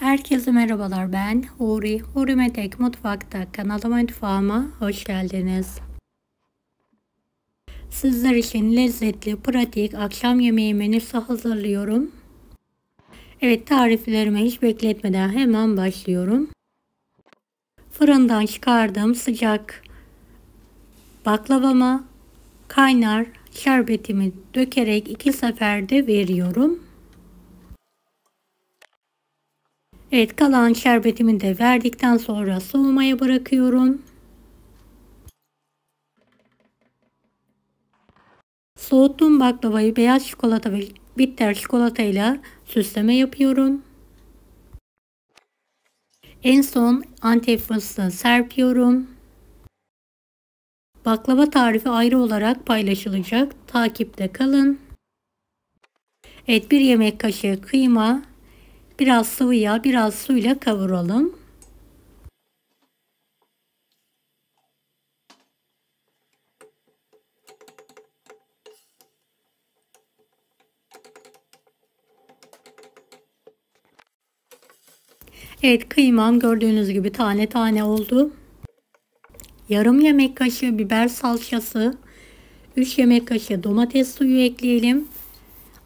Herkese merhabalar, ben Huri. Huri Metek Mutfak'ta kanalıma, mutfağıma hoş geldiniz. Sizler için lezzetli, pratik akşam yemeği menüsü hazırlıyorum. Evet, tariflerimi hiç bekletmeden hemen başlıyorum. Fırından çıkardığım sıcak baklavama kaynar şerbetimi dökerek 2 seferde veriyorum. Evet, kalan şerbetimi de verdikten sonra soğumaya bırakıyorum. Soğuttuğum baklavayı beyaz çikolata ve bitter çikolatayla süsleme yapıyorum. En son Antep fıstığı serpiyorum. Baklava tarifi ayrı olarak paylaşılacak. Takipte kalın. Evet, 1 yemek kaşığı kıyma, biraz sıvı yağ, biraz suyla kavuralım. Evet, kıymam gördüğünüz gibi tane tane oldu. Yarım yemek kaşığı biber salçası, 3 yemek kaşığı domates suyu ekleyelim.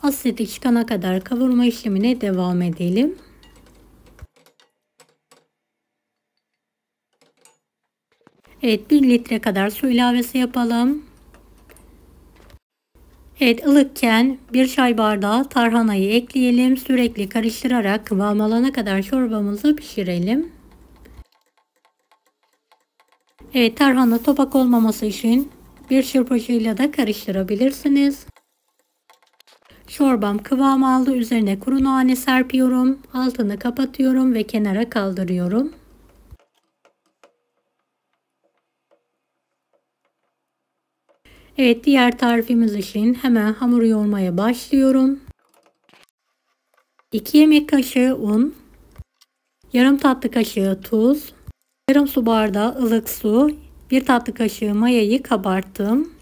Asidi çıkana kadar kavurma işlemine devam edelim. Evet, 1 litre kadar su ilavesi yapalım. Evet, ılıkken 1 çay bardağı tarhanayı ekleyelim. Sürekli karıştırarak kıvam alana kadar çorbamızı pişirelim. Evet, tarhana topak olmaması için bir çırpıcıyla da karıştırabilirsiniz. Çorbam kıvam aldı. Üzerine kuru nane serpiyorum. Altını kapatıyorum ve kenara kaldırıyorum. Evet, diğer tarifimiz için hemen hamur yoğurmaya başlıyorum. 2 yemek kaşığı un, yarım tatlı kaşığı tuz, yarım su bardağı ılık su, 1 tatlı kaşığı mayayı kabarttım.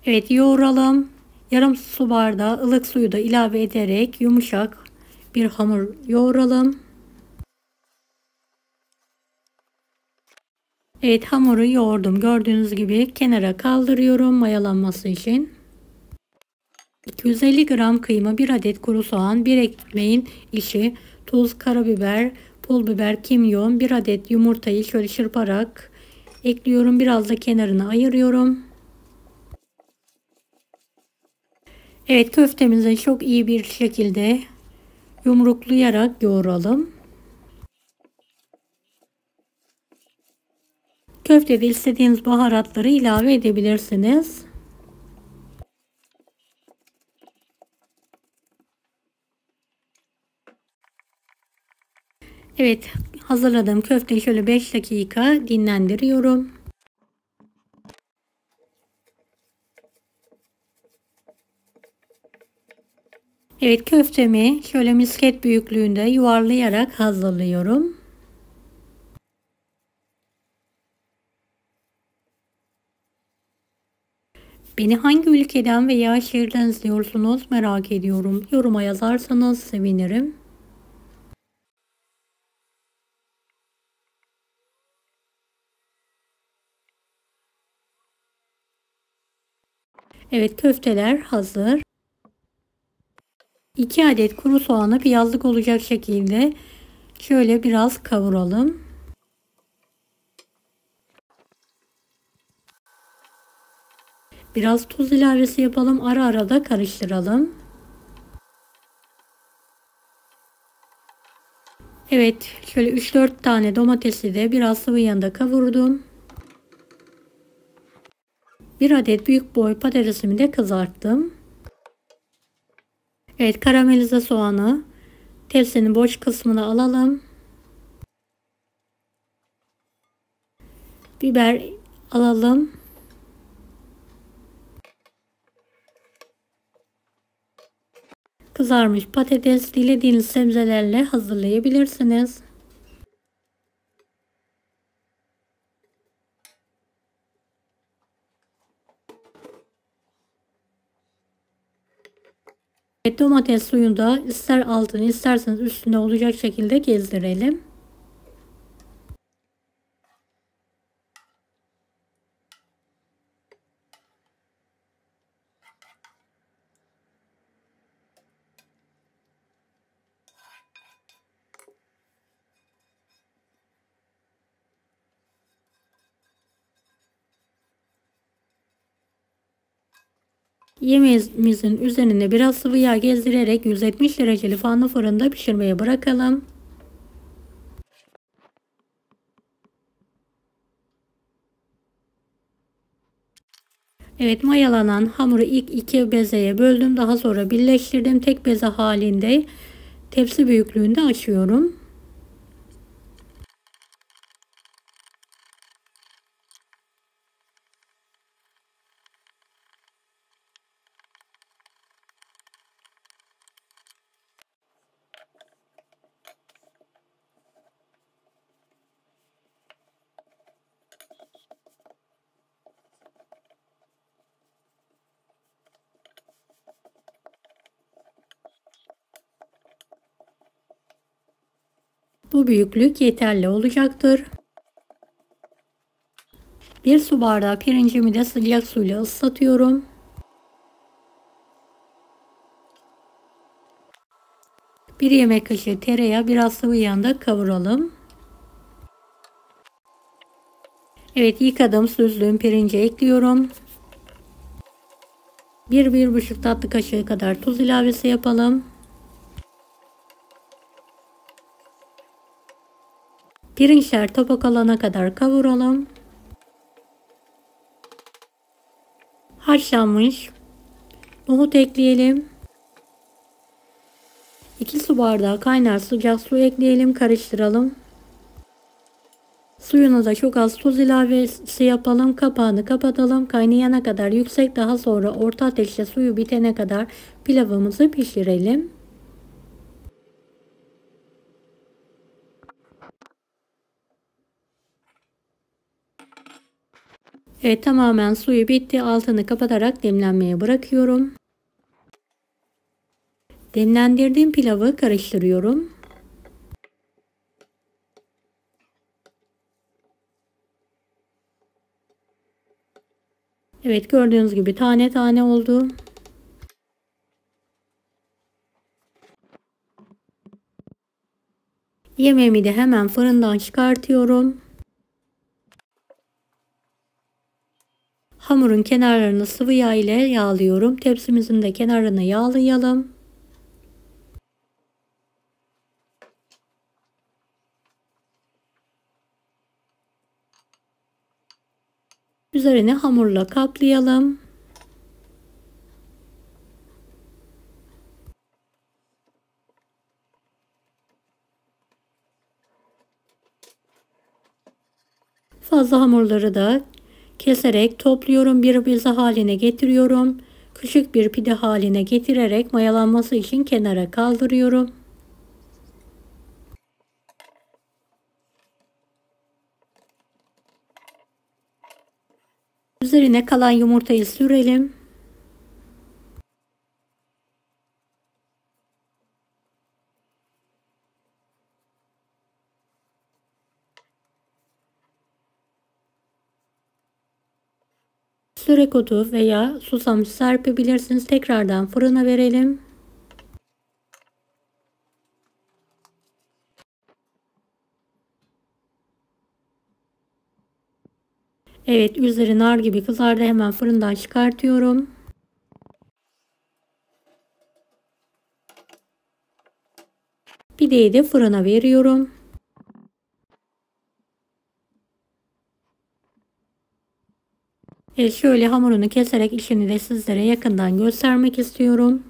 Evet, yoğuralım. Yarım su bardağı ılık suyu da ilave ederek yumuşak bir hamur yoğuralım. Evet, hamuru yoğurdum. Gördüğünüz gibi kenara kaldırıyorum mayalanması için. 250 gram kıyma, 1 adet kuru soğan, 1 ekmeğin içi, tuz, karabiber, pul biber, kimyon, 1 adet yumurtayı şöyle çırparak ekliyorum. Biraz da kenarına ayırıyorum. Evet, köftemizi çok iyi bir şekilde yumruklayarak yoğuralım. Köftede istediğiniz baharatları ilave edebilirsiniz. Evet, hazırladığım köfteyi şöyle 5 dakika dinlendiriyorum. Evet, köftemi şöyle misket büyüklüğünde yuvarlayarak hazırlıyorum. Beni hangi ülkeden veya şehirden izliyorsunuz merak ediyorum. Yoruma yazarsanız sevinirim. Evet, köfteler hazır. 2 adet kuru soğanı piyazlık olacak şekilde şöyle biraz kavuralım. Biraz tuz ilavesi yapalım. Ara ara da karıştıralım. Evet, şöyle 3-4 tane domatesi de biraz sıvı yağda kavurdum. 1 adet büyük boy patatesimi de kızarttım. Evet, karamelize soğanı tepsinin boş kısmına alalım. Biber alalım. Kızarmış patates dilediğiniz sebzelerle hazırlayabilirsiniz. Evet, domates suyunu da ister altını isterseniz üstüne olacak şekilde gezdirelim. Yemeğimizin üzerine biraz sıvı yağ gezdirerek 170 dereceli fanlı fırında pişirmeye bırakalım. Evet, mayalanan hamuru ilk iki bezeye böldüm. Daha sonra birleştirdim. Tek beze halinde tepsi büyüklüğünde açıyorum. Bu büyüklük yeterli olacaktır. 1 su bardağı pirincimi de sıcak suyla ıslatıyorum. 1 yemek kaşığı tereyağı, biraz sıvı yağda kavuralım. Evet, yıkadım, süzdüğüm pirinci ekliyorum. 1-1,5 tatlı kaşığı kadar tuz ilavesi yapalım. Pirinçler topak alana kadar kavuralım. Haşlanmış nohut ekleyelim. 2 su bardağı kaynar sıcak su ekleyelim, karıştıralım. Suyuna da çok az tuz ilavesi yapalım. Kapağını kapatalım. Kaynayana kadar yüksek, daha sonra orta ateşte suyu bitene kadar pilavımızı pişirelim. Evet, tamamen suyu bitti. Altını kapatarak demlenmeye bırakıyorum. Demlendirdiğim pilavı karıştırıyorum. Evet, gördüğünüz gibi tane tane oldu. Yemeğimi de hemen fırından çıkartıyorum. Hamurun kenarlarını sıvı yağ ile yağlıyorum. Tepsimizin de kenarını yağlayalım. Üzerine hamurla kaplayalım. Fazla hamurları da keserek topluyorum. Bir beze haline getiriyorum. Küçük bir pide haline getirerek mayalanması için kenara kaldırıyorum. Üzerine kalan yumurtayı sürelim. Çörek otu veya susam serpebilirsiniz. Tekrardan fırına verelim. Evet, üzeri nar gibi kızardı. Hemen fırından çıkartıyorum. Pideyi de fırına veriyorum. Evet, şöyle hamurunu keserek işini de sizlere yakından göstermek istiyorum.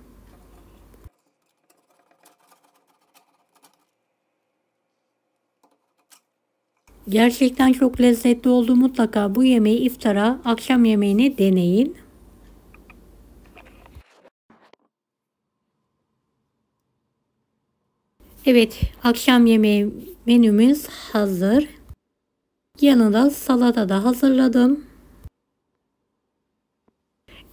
Gerçekten çok lezzetli oldu. Mutlaka bu yemeği iftara, akşam yemeğine deneyin. Evet, akşam yemeği menümüz hazır. Yanında salata da hazırladım.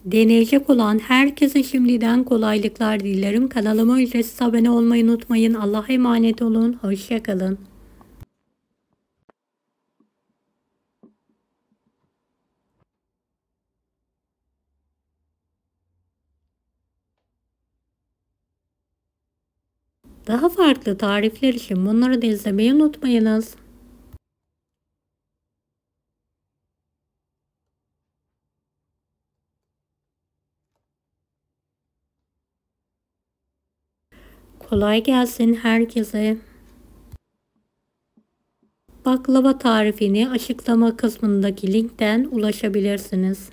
Deneyecek olan herkese şimdiden kolaylıklar dilerim. Kanalıma ücretsiz abone olmayı unutmayın. Allah'a emanet olun. Hoşça kalın. Daha farklı tarifler için bunları da izlemeyi unutmayınız. Kolay gelsin herkese. Baklava tarifini açıklama kısmındaki linkten ulaşabilirsiniz.